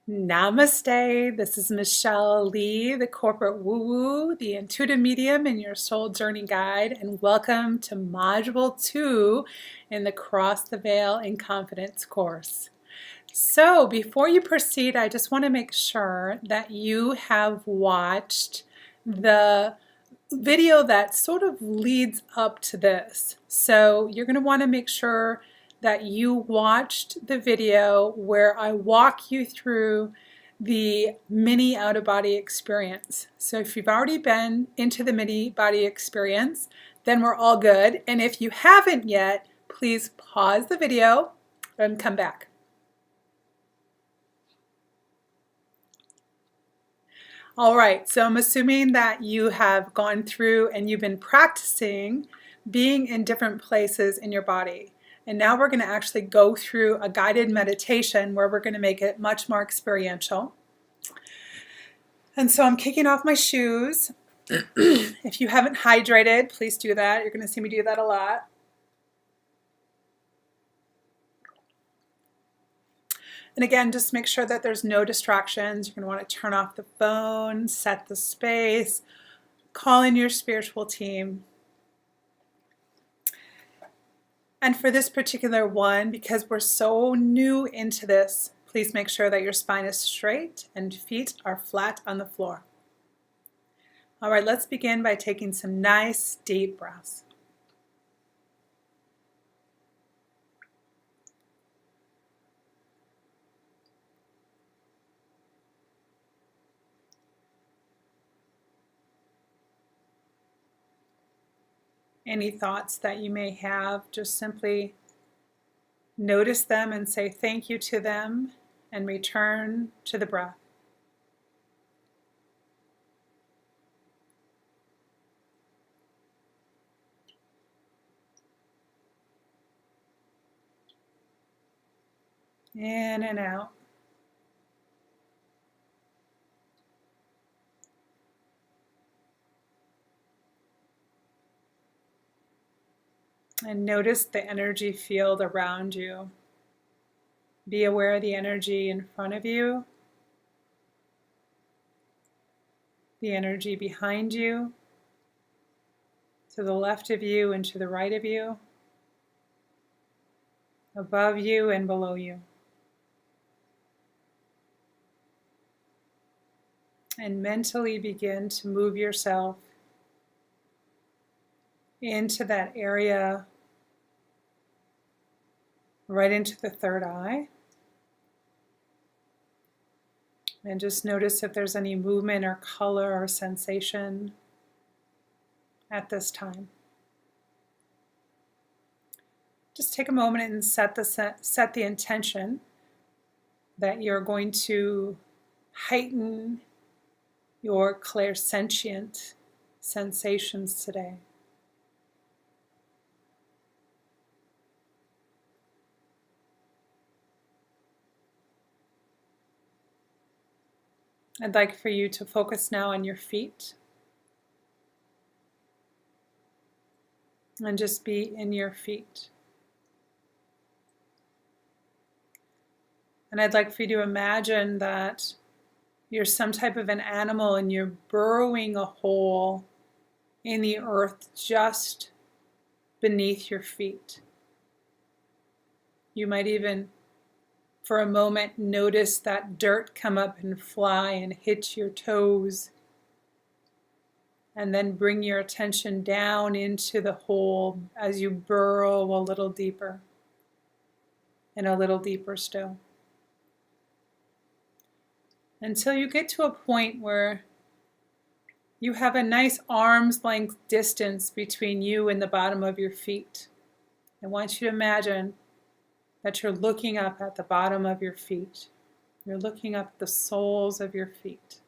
Namaste. This is Michelle Lee, the corporate woo-woo, the intuitive medium, and your soul journey guide. And welcome to Module 2 in the Cross the Veil in Confidence course. So before you proceed, I just want to make sure that you have watched the video that sort of leads up to this. So you're going to want to make sure that you watched the video where I walk you through the mini out-of-body experience. So if you've already been into the mini body experience, then we're all good. And if you haven't yet, please pause the video and come back. All right, so I'm assuming that you have gone through and you've been practicing being in different places in your body. And now we're going to actually go through a guided meditation where we're going to make it much more experiential. And so I'm kicking off my shoes. If you haven't hydrated, please do that. You're going to see me do that a lot. And again, just make sure that there's no distractions. You're going to want to turn off the phone, set the space, call in your spiritual team. And for this particular one, because we're so new into this, please make sure that your spine is straight and feet are flat on the floor. All right, let's begin by taking some nice deep breaths. Any thoughts that you may have, just simply notice them and say thank you to them and return to the breath. In and out. And notice the energy field around you. Be aware of the energy in front of you, the energy behind you, to the left of you and to the right of you, above you and below you. And mentally begin to move yourself into that area, right into the third eye. And just notice if there's any movement or color or sensation at this time. Just take a moment and set the intention that you're going to heighten your clairsentient sensations today. I'd like for you to focus now on your feet and just be in your feet. And I'd like for you to imagine that you're some type of an animal and you're burrowing a hole in the earth just beneath your feet. You might even, for a moment, notice that dirt come up and fly and hit your toes. And then bring your attention down into the hole as you burrow a little deeper and a little deeper still. Until you get to a point where you have a nice arm's length distance between you and the bottom of your feet. I want you to imagine that you're looking up at the bottom of your feet. You're looking up at the soles of your feet.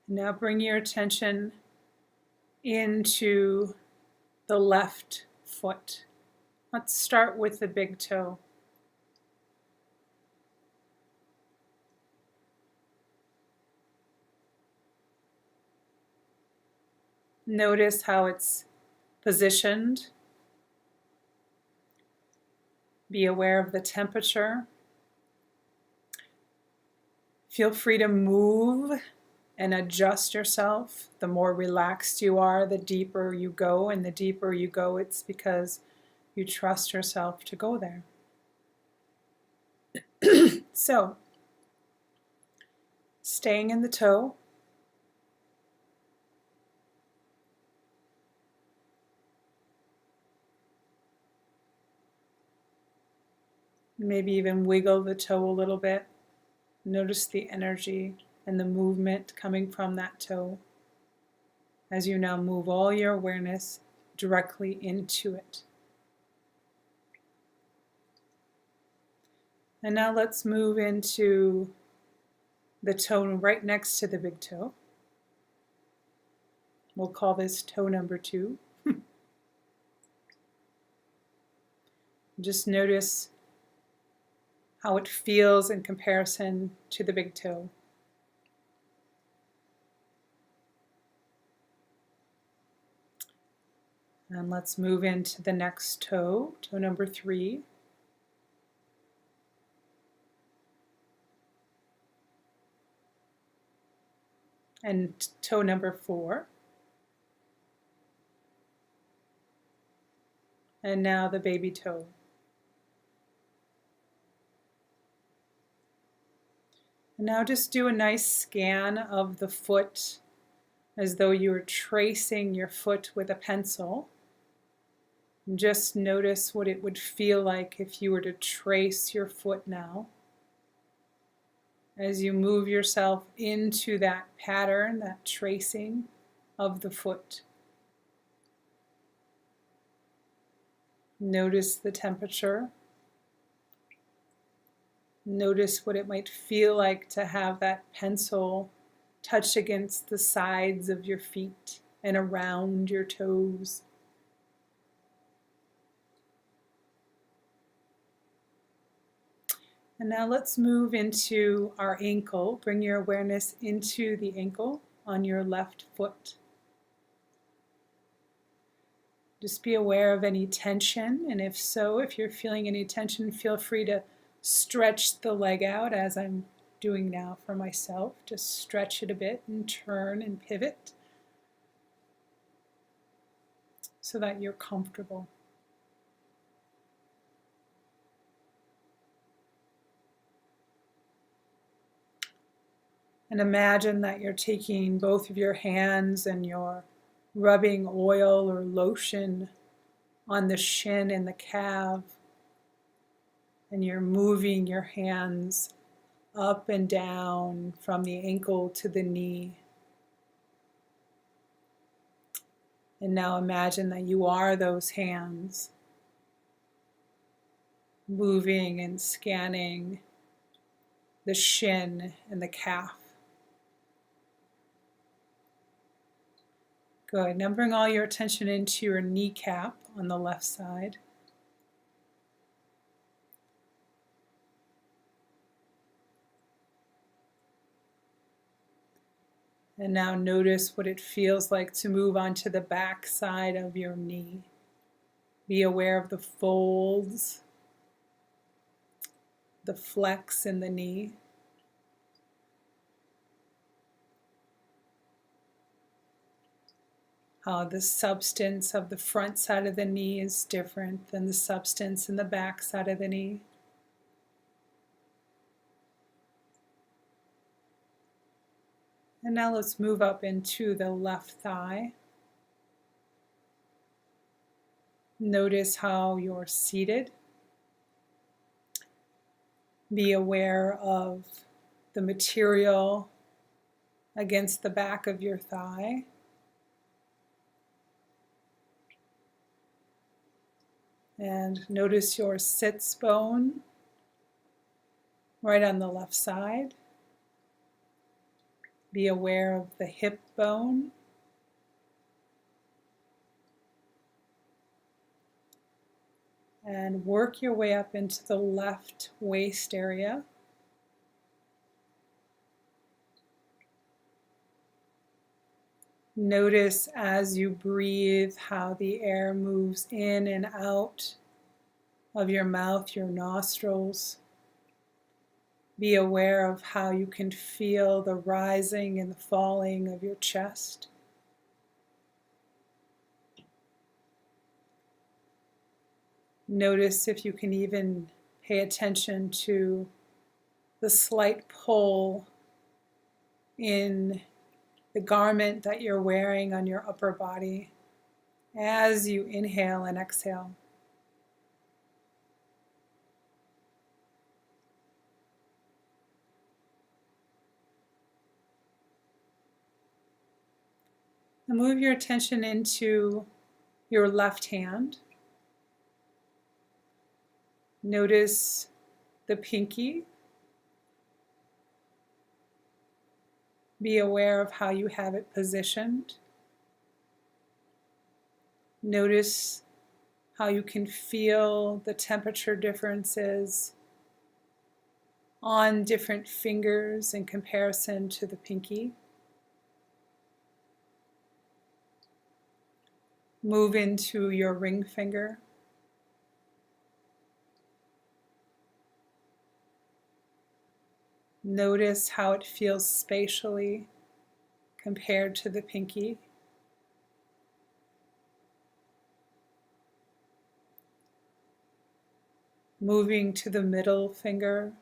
Now bring your attention into the left foot. Let's start with the big toe. Notice how it's positioned. Be aware of the temperature. Feel free to move and adjust yourself. The more relaxed you are, the deeper you go, and the deeper you go, it's because you trust yourself to go there. So, staying in the toe, maybe even wiggle the toe a little bit. Notice the energy and the movement coming from that toe as you now move all your awareness directly into it. And now let's move into the toe right next to the big toe. We'll call this toe number 2. Just notice how it feels in comparison to the big toe. And let's move into the next toe, toe number 3. And toe number 4. And now the baby toe. And now just do a nice scan of the foot as though you were tracing your foot with a pencil. And just notice what it would feel like if you were to trace your foot now. As you move yourself into that pattern, that tracing of the foot. Notice the temperature. Notice what it might feel like to have that pencil touch against the sides of your feet and around your toes. And now let's move into our ankle. Bring your awareness into the ankle on your left foot. Just be aware of any tension, and if so, if you're feeling any tension, feel free to stretch the leg out as I'm doing now for myself. Just stretch it a bit and turn and pivot so that you're comfortable. And imagine that you're taking both of your hands and you're rubbing oil or lotion on the shin and the calf. And you're moving your hands up and down from the ankle to the knee. And now imagine that you are those hands, moving and scanning the shin and the calf. Good. Now bring all your attention into your kneecap on the left side. And now notice what it feels like to move onto the back side of your knee. Be aware of the folds, the flex in the knee. How the substance of the front side of the knee is different than the substance in the back side of the knee. And now let's move up into the left thigh. Notice how you're seated. Be aware of the material against the back of your thigh. And notice your sits bone right on the left side. Be aware of the hip bone. And work your way up into the left waist area. Notice as you breathe how the air moves in and out of your mouth, your nostrils. Be aware of how you can feel the rising and the falling of your chest. Notice if you can even pay attention to the slight pull in the garment that you're wearing on your upper body as you inhale and exhale. Now move your attention into your left hand. Notice the pinky. Be aware of how you have it positioned. Notice how you can feel the temperature differences on different fingers in comparison to the pinky. Move into your ring finger. Notice how it feels spatially compared to the pinky. Moving to the middle finger,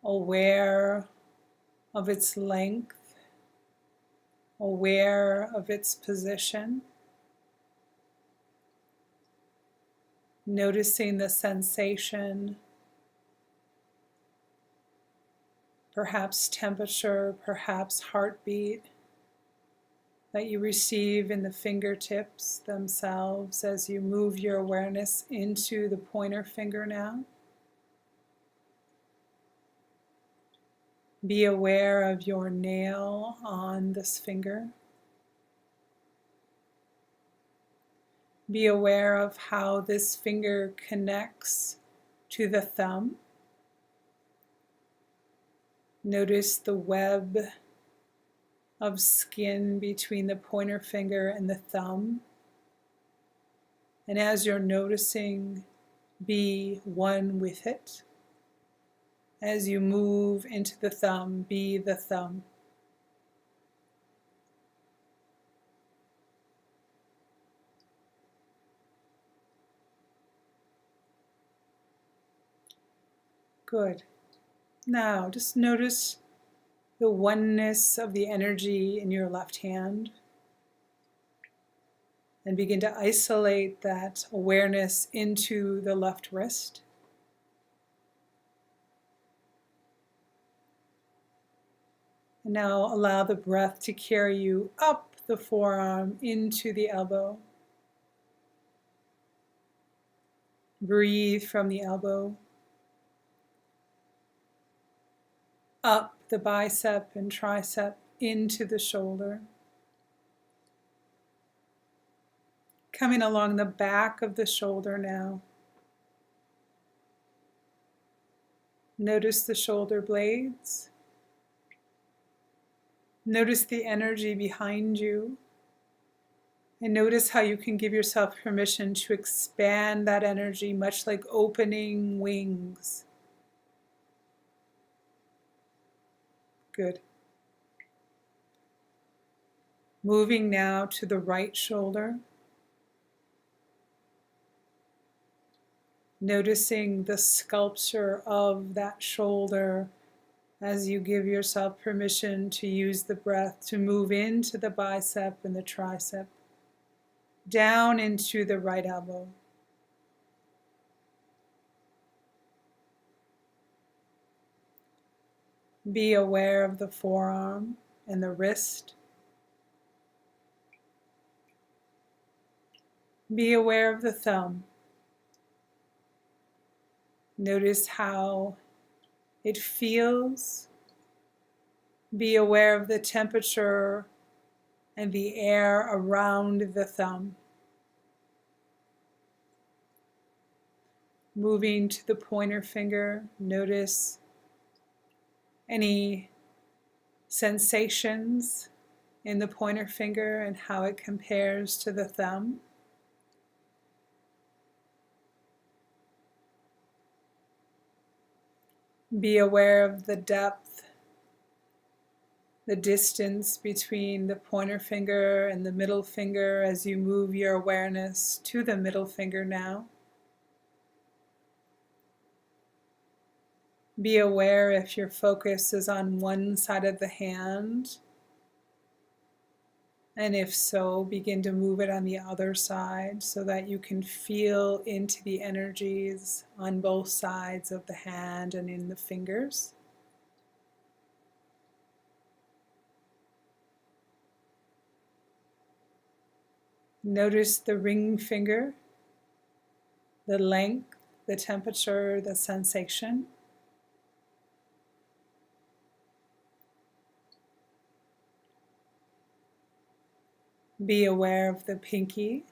aware of its length, aware of its position. Noticing the sensation, perhaps temperature, perhaps heartbeat that you receive in the fingertips themselves as you move your awareness into the pointer finger now. Be aware of your nail on this finger. Be aware of how this finger connects to the thumb. Notice the web of skin between the pointer finger and the thumb. And as you're noticing, be one with it. As you move into the thumb, be the thumb. Good. Now, just notice the oneness of the energy in your left hand and begin to isolate that awareness into the left wrist. And now allow the breath to carry you up the forearm into the elbow. Breathe from the elbow, up the bicep and tricep into the shoulder. Coming along the back of the shoulder now. Notice the shoulder blades. Notice the energy behind you. And notice how you can give yourself permission to expand that energy, much like opening wings. Good. Moving now to the right shoulder. Noticing the sculpture of that shoulder as you give yourself permission to use the breath to move into the bicep and the tricep, down into the right elbow. Be aware of the forearm and the wrist. Be aware of the thumb. Notice how it feels Be aware of the temperature and the air around the thumb. Moving to the pointer finger, notice any sensations in the pointer finger and how it compares to the thumb. Be aware of the depth, the distance between the pointer finger and the middle finger as you move your awareness to the middle finger now. Be aware if your focus is on one side of the hand, and if so, begin to move it on the other side so that you can feel into the energies on both sides of the hand and in the fingers. Notice the ring finger, the length, the temperature, the sensation. Be aware of the pinky.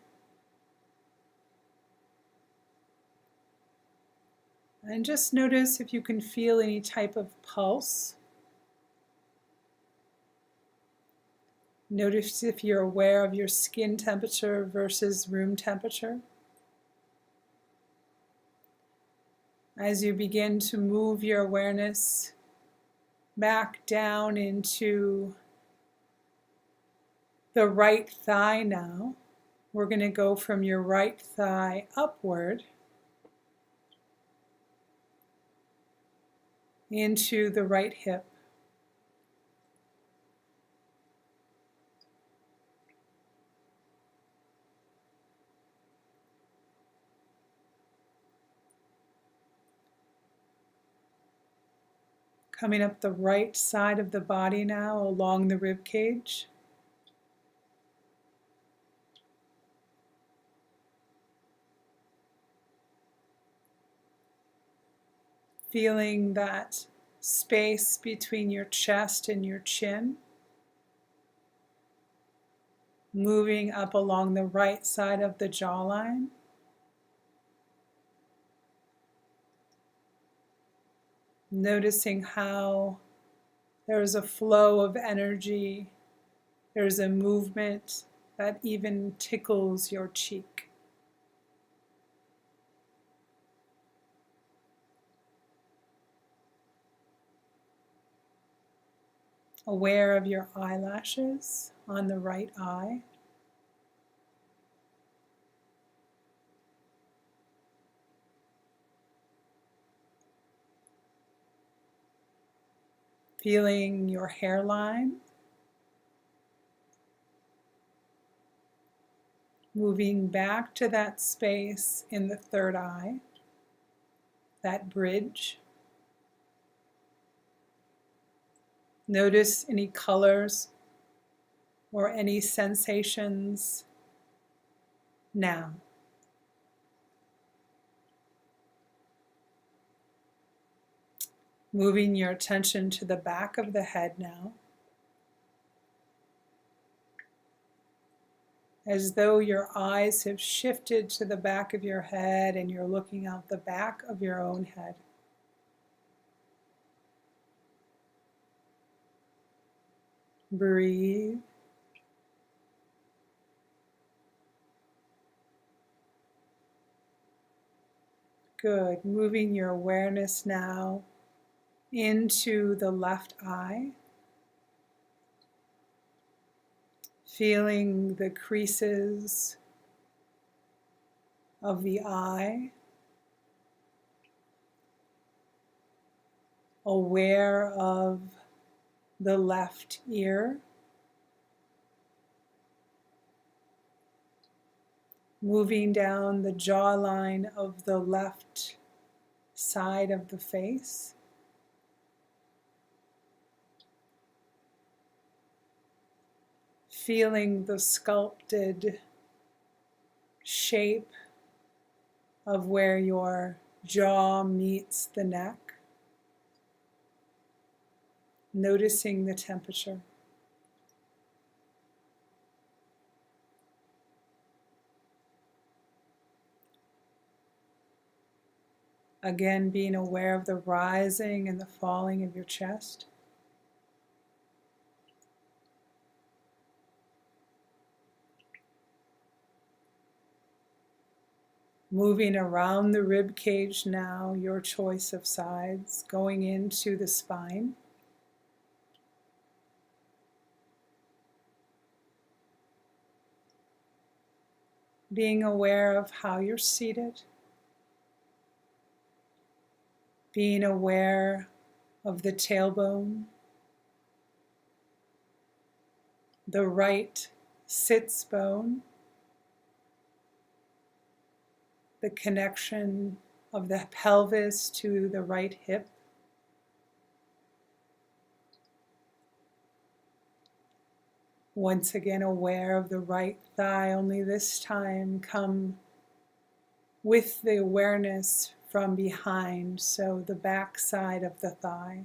And just notice if you can feel any type of pulse. Notice if you're aware of your skin temperature versus room temperature. As you begin to move your awareness back down into the right thigh now, we're going to go from your right thigh upward into the right hip. Coming up the right side of the body now along the rib cage. Feeling that space between your chest and your chin. Moving up along the right side of the jawline. Noticing how there's a flow of energy, there's a movement that even tickles your cheek. Aware of your eyelashes on the right eye. Feeling your hairline. Moving back to that space in the third eye, that bridge. Notice any colors or any sensations now. Moving your attention to the back of the head now, as though your eyes have shifted to the back of your head and you're looking out the back of your own head. Breathe. Good. Moving your awareness now into the left eye. Feeling the creases of the eye. Aware of the left ear. Moving down the jawline of the left side of the face. Feeling the sculpted shape of where your jaw meets the neck. noticing the temperature. Again, being aware of the rising and the falling of your chest. Moving around the rib cage now, your choice of sides, going into the spine. Being aware of how you're seated. Being aware of the tailbone. The right sits bone. The connection of the pelvis to the right hip. Once again aware of the right thigh, only this time come with the awareness from behind, so the back side of the thigh.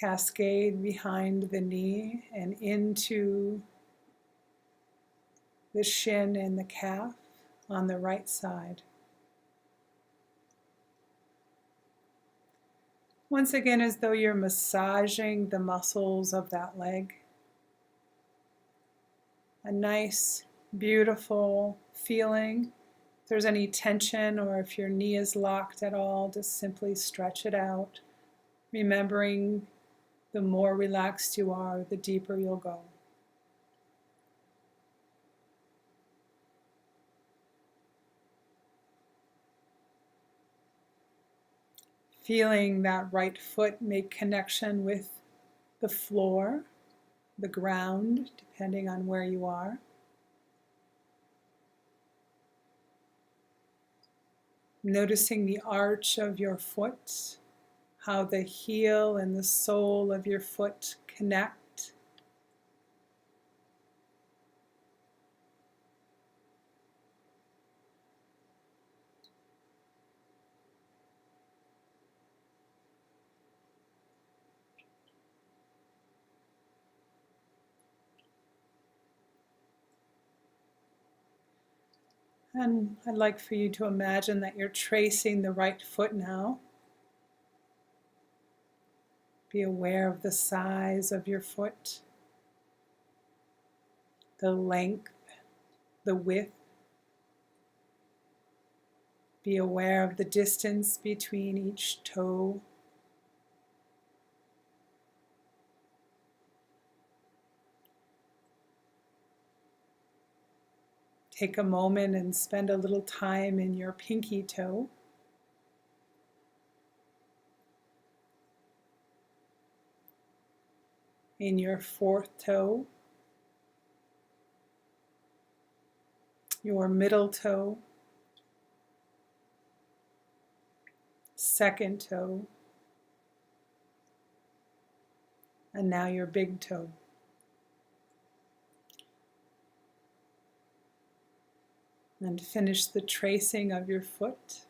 Cascade behind the knee and into the shin and the calf on the right side. Once again, as though you're massaging the muscles of that leg. A nice, beautiful feeling. If there's any tension or if your knee is locked at all, just simply stretch it out, remembering the more relaxed you are, the deeper you'll go. Feeling that right foot make connection with the floor, the ground, depending on where you are. Noticing the arch of your foot, how the heel and the sole of your foot connect. And I'd like for you to imagine that you're tracing the right foot now. Be aware of the size of your foot, the length, the width. Be aware of the distance between each toe. Take a moment and spend a little time in your pinky toe. In your fourth toe. Your middle toe. Second toe. And now your big toe. And finish the tracing of your foot.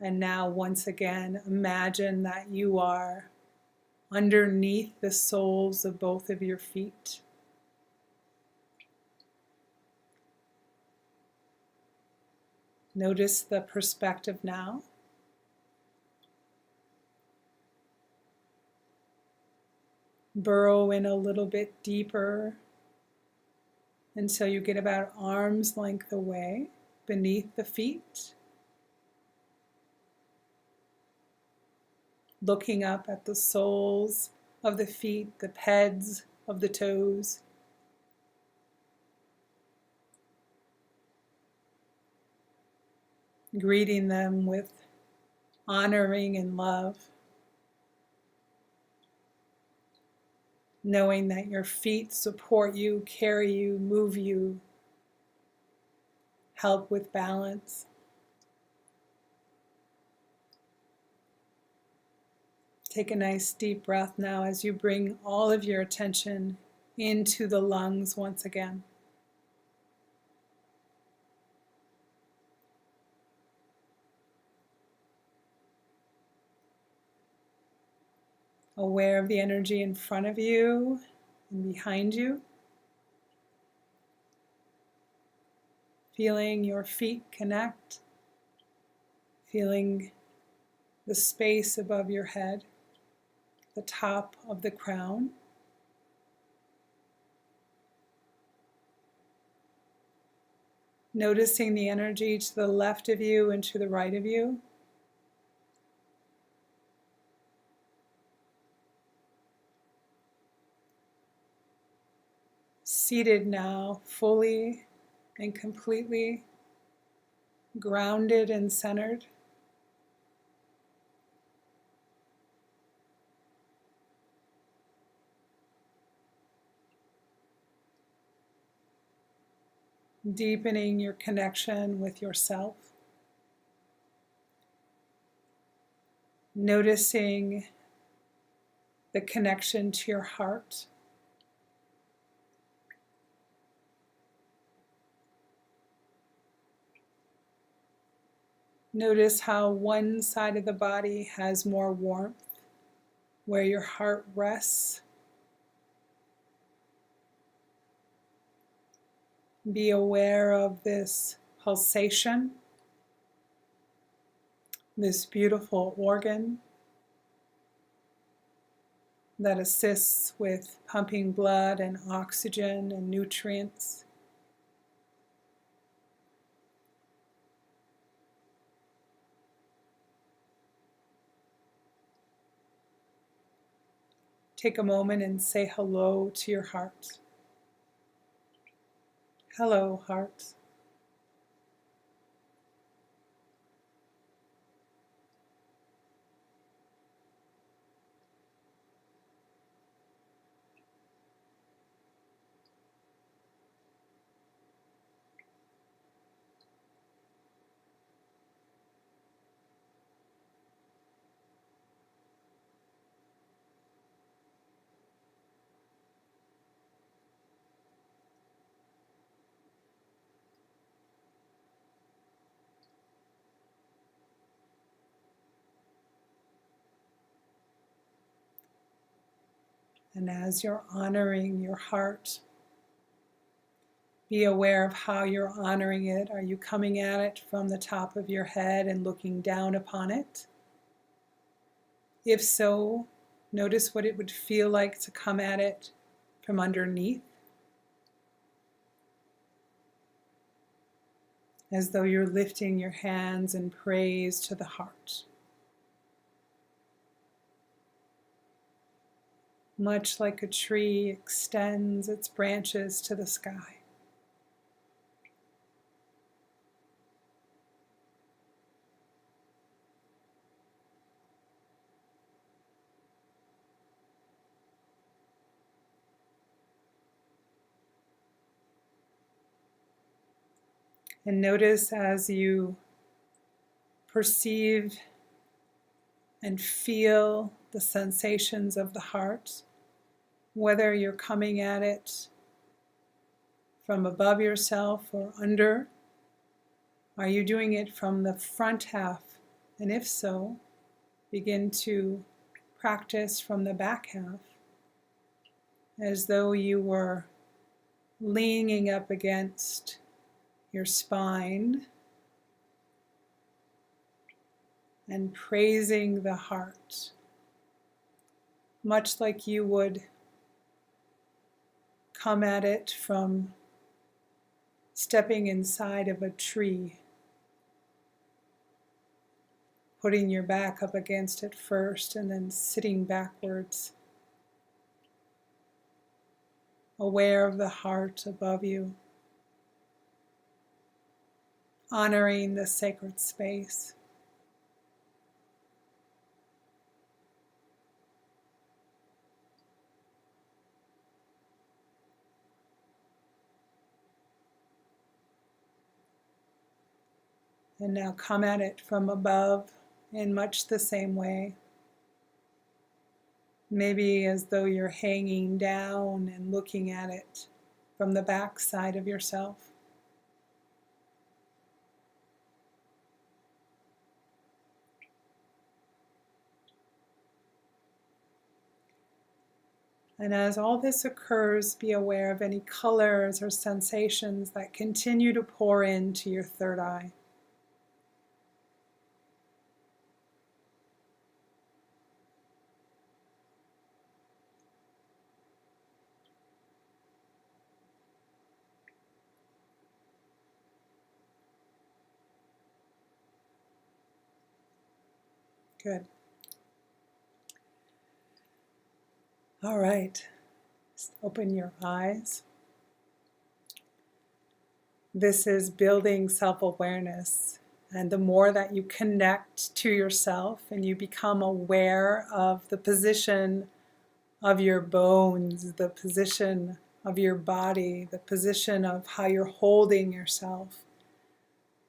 And now once again, imagine that you are underneath the soles of both of your feet. Notice the perspective now. Burrow in a little bit deeper until you get about arm's length away beneath the feet. Looking up at the soles of the feet, the peds of the toes. Greeting them with honoring and love. Knowing that your feet support you, carry you, move you, help with balance. Take a nice deep breath now as you bring all of your attention into the lungs once again. Aware of the energy in front of you and behind you. Feeling your feet connect. Feeling the space above your head, the top of the crown. Noticing the energy to the left of you and to the right of you. Seated now, fully and completely grounded and centered. Deepening your connection with yourself. Noticing the connection to your heart. Notice how one side of the body has more warmth, where your heart rests. Be aware of this pulsation, this beautiful organ that assists with pumping blood and oxygen and nutrients. Take a moment and say hello to your heart. Hello, heart. And as you're honoring your heart, be aware of how you're honoring it. Are you coming at it from the top of your head and looking down upon it? If so, notice what it would feel like to come at it from underneath, as though you're lifting your hands in praise to the heart. Much like a tree extends its branches to the sky. And notice as you perceive and feel the sensations of the heart, whether you're coming at it from above yourself or under. Are you doing it from the front half? And if so, begin to practice from the back half, as though you were leaning up against your spine and praising the heart, much like you would come at it from stepping inside of a tree, putting your back up against it first and then sitting backwards, aware of the heart above you, honoring the sacred space. And now come at it from above in much the same way. Maybe as though you're hanging down and looking at it from the back side of yourself. And as all this occurs, be aware of any colors or sensations that continue to pour into your third eye. Good. All right. Just open your eyes. This is building self-awareness. And the more that you connect to yourself and you become aware of the position of your bones, the position of your body, the position of how you're holding yourself,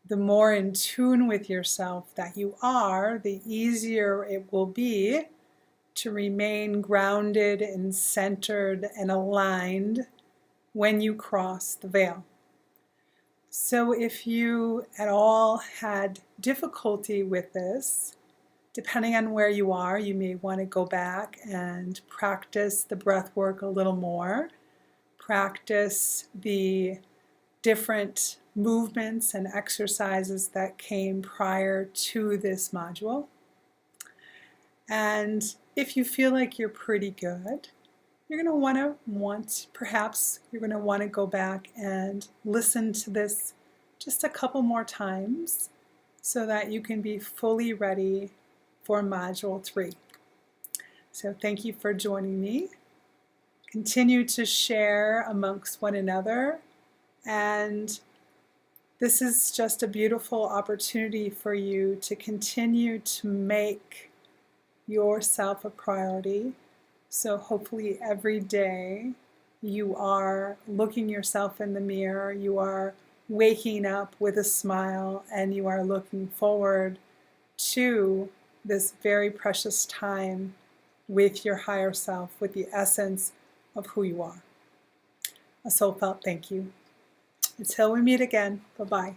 the more in tune with yourself that you are, the easier it will be to remain grounded and centered and aligned when you cross the veil. So if you at all had difficulty with this, depending on where you are, you may want to go back and practice the breath work a little more. Practice the different movements and exercises that came prior to this module. And if you feel like you're pretty good, you're going to perhaps you're going to want to go back and listen to this just a couple more times so that you can be fully ready for Module 3. So thank you for joining me. Continue to share amongst one another, and this is just a beautiful opportunity for you to continue to make yourself a priority. So hopefully every day you are looking yourself in the mirror, you are waking up with a smile, and you are looking forward to this very precious time with your higher self, with the essence of who you are. A SoulFelt thank you. Until we meet again, bye-bye.